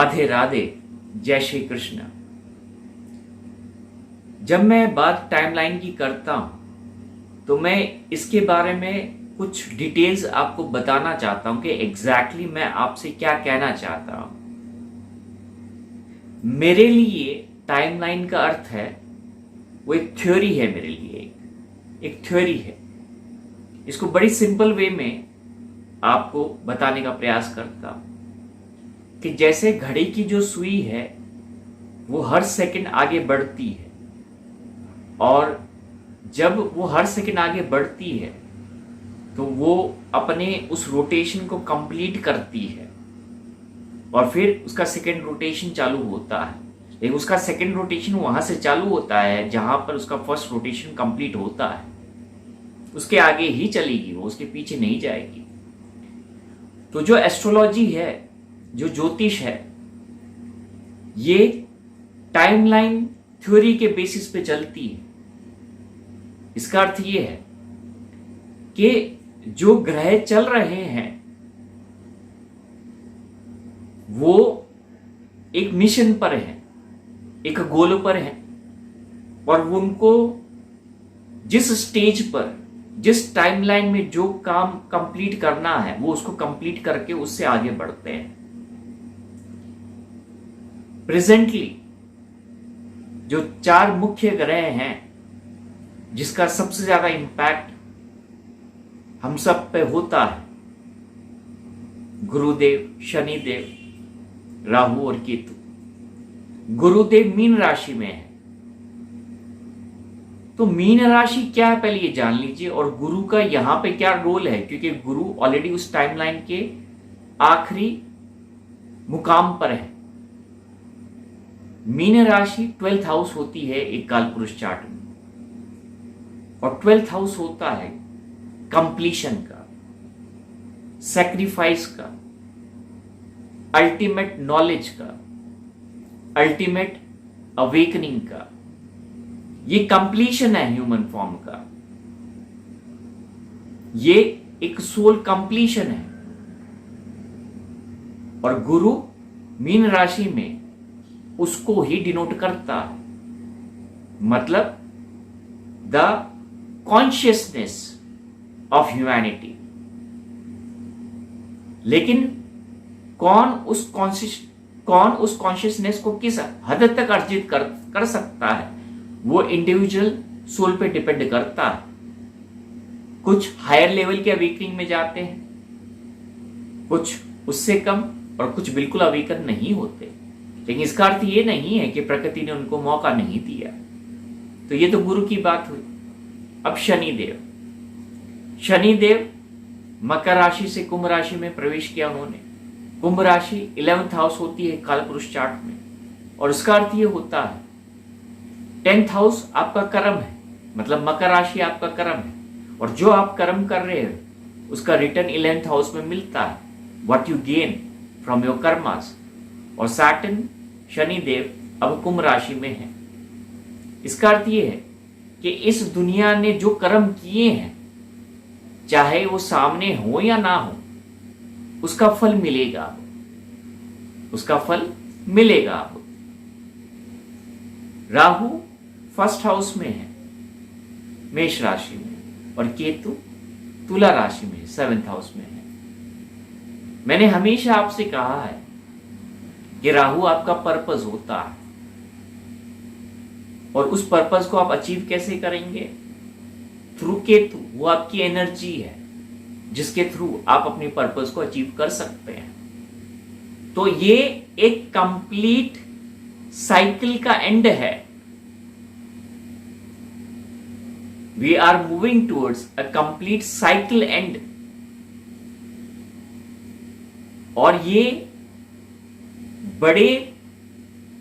राधे राधे, जय श्री कृष्ण। जब मैं बात टाइमलाइन की करता हूं तो मैं इसके बारे में कुछ डिटेल्स आपको बताना चाहता हूं कि एग्जैक्टली मैं आपसे क्या कहना चाहता हूं। मेरे लिए टाइमलाइन का अर्थ है, वो एक थ्योरी है, मेरे लिए एक थ्योरी है। इसको बड़ी सिंपल वे में आपको बताने का प्रयास करता हूं कि जैसे घड़ी की जो सुई है वो हर सेकंड आगे बढ़ती है, और जब वो हर सेकंड आगे बढ़ती है तो वो अपने उस रोटेशन को कंप्लीट करती है और फिर उसका सेकंड रोटेशन चालू होता है। लेकिन उसका सेकंड रोटेशन वहां से चालू होता है जहां पर उसका फर्स्ट रोटेशन कंप्लीट होता है। उसके आगे ही चलेगी, वो उसके पीछे नहीं जाएगी। तो जो एस्ट्रोलॉजी है, जो ज्योतिष है, ये टाइमलाइन थ्योरी के बेसिस पे चलती है। इसका अर्थ ये है कि जो ग्रह चल रहे हैं वो एक मिशन पर है, एक गोल पर है, और उनको जिस स्टेज पर, जिस टाइमलाइन में जो काम कंप्लीट करना है वो उसको कंप्लीट करके उससे आगे बढ़ते हैं। प्रेजेंटली जो 4 मुख्य ग्रह हैं जिसका सबसे ज्यादा इंपैक्ट हम सब पे होता है, गुरुदेव, शनिदेव, राहु और केतु। गुरुदेव मीन राशि में है, तो मीन राशि क्या है पहले ये जान लीजिए, और गुरु का यहां पे क्या रोल है, क्योंकि गुरु ऑलरेडी उस टाइमलाइन के आखिरी मुकाम पर है। मीन राशि 12th हाउस होती है एक कालपुरुष चार्ट में, और 12th हाउस होता है कंप्लीशन का, सैक्रिफाइस का, अल्टीमेट नॉलेज का, अल्टीमेट अवेकनिंग का। ये कंप्लीशन है ह्यूमन फॉर्म का, ये एक सोल कंप्लीशन है। और गुरु मीन राशि में उसको ही डिनोट करता है, मतलब द कॉन्शियसनेस ऑफ ह्यूमैनिटी। लेकिन कौन उस कॉन्शियसनेस को किस हद तक अर्जित कर सकता है वो इंडिविजुअल सोल पे डिपेंड करता है। कुछ हायर लेवल के अवेकनिंग में जाते हैं, कुछ उससे कम, और कुछ बिल्कुल अवेकन नहीं होते। लेकिन इसका अर्थ ये नहीं है कि प्रकृति ने उनको मौका नहीं दिया। तो ये तो गुरु की बात हुई। अब शनिदेव, शनिदेव मकर राशि से कुंभ राशि में प्रवेश किया उन्होंने। कुंभ राशि 11th हाउस होती है कालपुरुष चार्ट में, और उसका अर्थ ये होता है 10th हाउस आपका कर्म है, मतलब मकर राशि आपका कर्म है, और जो आप कर्म कर रहे हो उसका रिटर्न 11th हाउस में मिलता है, what you gain from your karmas. और सैटर्न, शनिदेव अब कुंभ राशि में है। इसका अर्थ ये है कि इस दुनिया ने जो कर्म किए हैं, चाहे वो सामने हो या ना हो, उसका फल मिलेगा, उसका फल मिलेगा। राहु 1st हाउस में है मेष राशि में, और केतु तुला राशि में 7th हाउस में है। मैंने हमेशा आपसे कहा है कि राहु आपका पर्पस होता है, और उस पर्पस को आप अचीव कैसे करेंगे? थ्रू केतु। वो आपकी एनर्जी है जिसके थ्रू आप अपने पर्पस को अचीव कर सकते हैं। तो ये एक कंप्लीट साइकिल का एंड है। We are moving towards a complete cycle end, और ये बड़े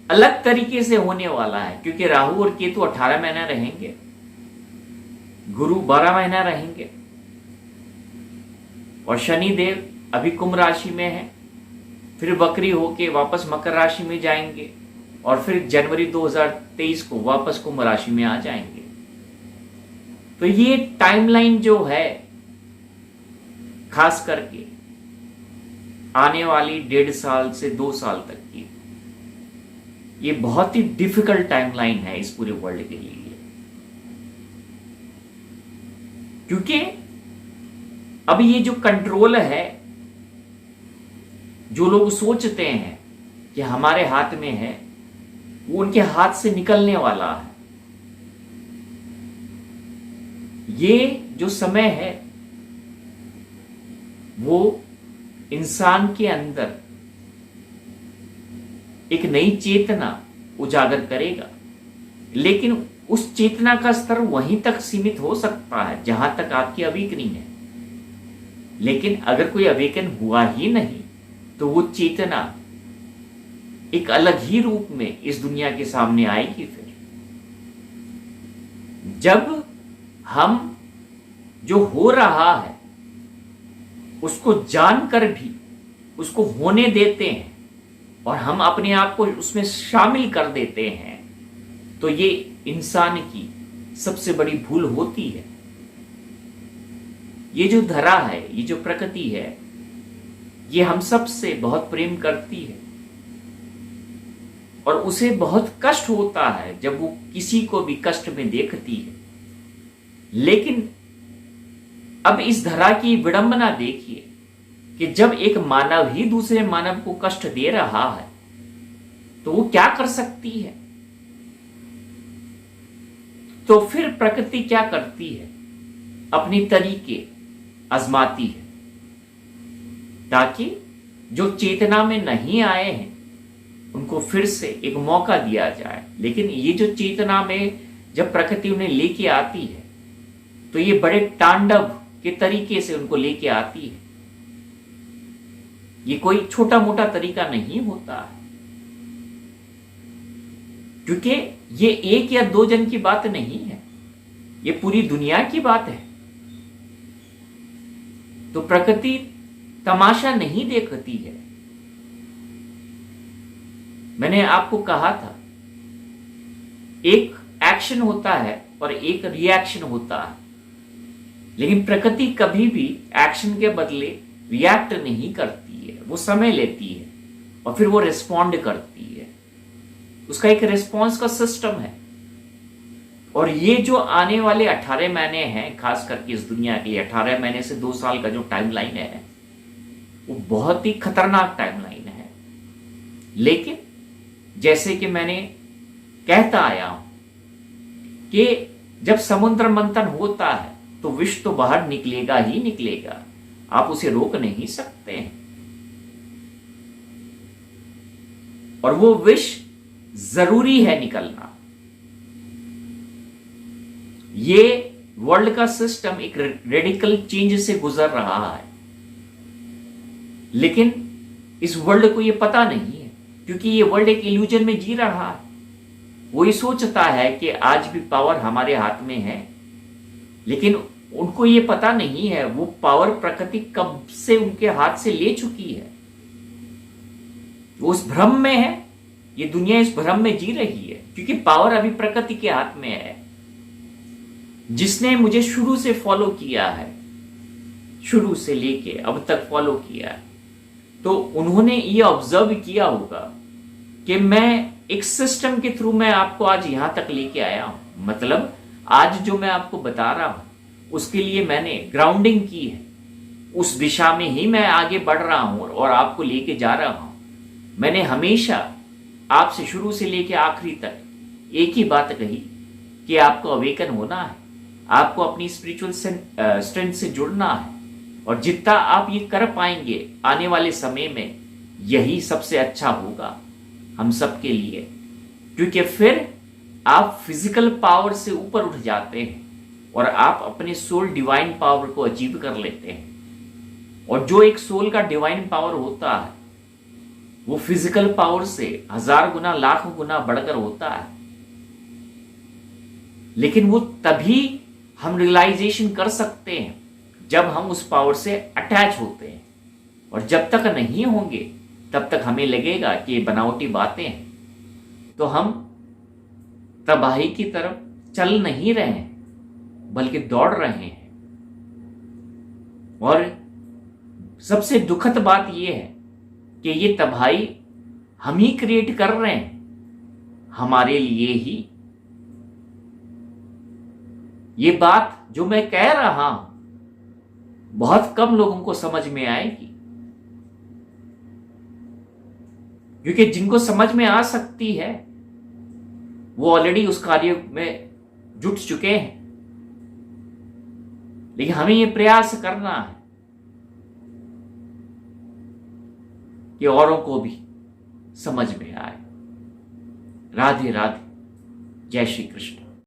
अलग तरीके से होने वाला है, क्योंकि राहु और केतु 18 महीना रहेंगे, गुरु 12 महीना रहेंगे, और शनिदेव अभी कुंभ राशि में है, फिर वक्री होके वापस मकर राशि में जाएंगे, और फिर जनवरी 2023 को वापस कुंभ राशि में आ जाएंगे। तो ये टाइमलाइन जो है, खास करके आने वाली 1.5 साल से 2 साल तक की, ये बहुत ही डिफिकल्ट टाइमलाइन है इस पूरे वर्ल्ड के लिए, क्योंकि अब ये जो कंट्रोल है, जो लोग सोचते हैं कि हमारे हाथ में है, वो उनके हाथ से निकलने वाला है। ये जो समय है वो इंसान के अंदर एक नई चेतना उजागर करेगा, लेकिन उस चेतना का स्तर वहीं तक सीमित हो सकता है जहां तक आपकी अवेकनिंग है। लेकिन अगर कोई अवेकन हुआ ही नहीं तो वो चेतना एक अलग ही रूप में इस दुनिया के सामने आएगी। फिर जब हम जो हो रहा है उसको जानकर भी उसको होने देते हैं और हम अपने आप को उसमें शामिल कर देते हैं, तो ये इंसान की सबसे बड़ी भूल होती है। ये जो धरा है, ये जो प्रकृति है, ये हम सब से बहुत प्रेम करती है और उसे बहुत कष्ट होता है जब वो किसी को भी कष्ट में देखती है। लेकिन अब इस धरा की विडंबना देखिए कि जब एक मानव ही दूसरे मानव को कष्ट दे रहा है तो वो क्या कर सकती है। तो फिर प्रकृति क्या करती है, अपनी तरीके आजमाती है ताकि जो चेतना में नहीं आए हैं उनको फिर से एक मौका दिया जाए। लेकिन ये जो चेतना में जब प्रकृति उन्हें लेके आती है तो ये बड़े तांडव के तरीके से उनको लेके आती है। ये कोई छोटा मोटा तरीका नहीं होता है, क्योंकि ये एक या दो जन की बात नहीं है, ये पूरी दुनिया की बात है। तो प्रकृति तमाशा नहीं देखती है। मैंने आपको कहा था एक एक्शन होता है और एक रिएक्शन होता है, लेकिन प्रकृति कभी भी एक्शन के बदले रिएक्ट नहीं करती है, वो समय लेती है और फिर वो रिस्पॉन्ड करती है। उसका एक रिस्पॉन्स का सिस्टम है। और ये जो आने वाले 18 महीने हैं, खास करके इस दुनिया के लिए 18 महीने से 2 साल का जो टाइमलाइन है वो बहुत ही खतरनाक टाइमलाइन है। लेकिन जैसे कि मैंने कहता आया हूं कि जब समुद्र मंथन होता है तो विष तो बाहर निकलेगा ही निकलेगा, आप उसे रोक नहीं सकते हैं। और वो विष जरूरी है निकलना। ये वर्ल्ड का सिस्टम एक रेडिकल चेंज से गुजर रहा है, लेकिन इस वर्ल्ड को ये पता नहीं है, क्योंकि ये वर्ल्ड एक इल्यूजन में जी रहा है। वो ये सोचता है कि आज भी पावर हमारे हाथ में है, लेकिन उनको ये पता नहीं है वो पावर प्रकृति कब से उनके हाथ से ले चुकी है। वो उस भ्रम में है, ये दुनिया इस भ्रम में जी रही है, क्योंकि पावर अभी प्रकृति के हाथ में है। जिसने मुझे शुरू से फॉलो किया है, शुरू से लेके अब तक फॉलो किया है, तो उन्होंने ये ऑब्जर्व किया होगा कि मैं एक सिस्टम के थ्रू मैं आपको आज यहां तक लेके आया हूं। मतलब आज जो मैं आपको बता रहा हूं उसके लिए मैंने ग्राउंडिंग की है, उस दिशा में ही मैं आगे बढ़ रहा हूं और आपको लेके जा रहा हूं। मैंने हमेशा आपसे शुरू से लेके आखिरी तक एक ही बात कही कि आपको अवेकन होना है, आपको अपनी स्पिरिचुअल स्ट्रेंथ से जुड़ना है, और जितना आप ये कर पाएंगे आने वाले समय में यही सबसे अच्छा होगा हम सब के लिए। क्योंकि फिर आप फिजिकल पावर से ऊपर उठ जाते हैं और आप अपने सोल डिवाइन पावर को अचीव कर लेते हैं। और जो एक सोल का डिवाइन पावर होता है वो फिजिकल पावर से 1000 गुना लाख गुना बढ़कर होता है। लेकिन वो तभी हम रियलाइजेशन कर सकते हैं जब हम उस पावर से अटैच होते हैं, और जब तक नहीं होंगे तब तक हमें लगेगा कि ये बनावटी बातें हैं, तो हम तबाही की तरफ चल नहीं रहे हैं बल्कि दौड़ रहे हैं। और सबसे दुखद बात यह है कि ये तबाही हम ही क्रिएट कर रहे हैं, हमारे लिए ही। ये बात जो मैं कह रहा हूं बहुत कम लोगों को समझ में आएगी, क्योंकि जिनको समझ में आ सकती है वो ऑलरेडी उस कार्य में जुट चुके हैं। लेकिन हमें ये प्रयास करना है कि औरों को भी समझ में आए। राधे राधे, जय श्री कृष्ण।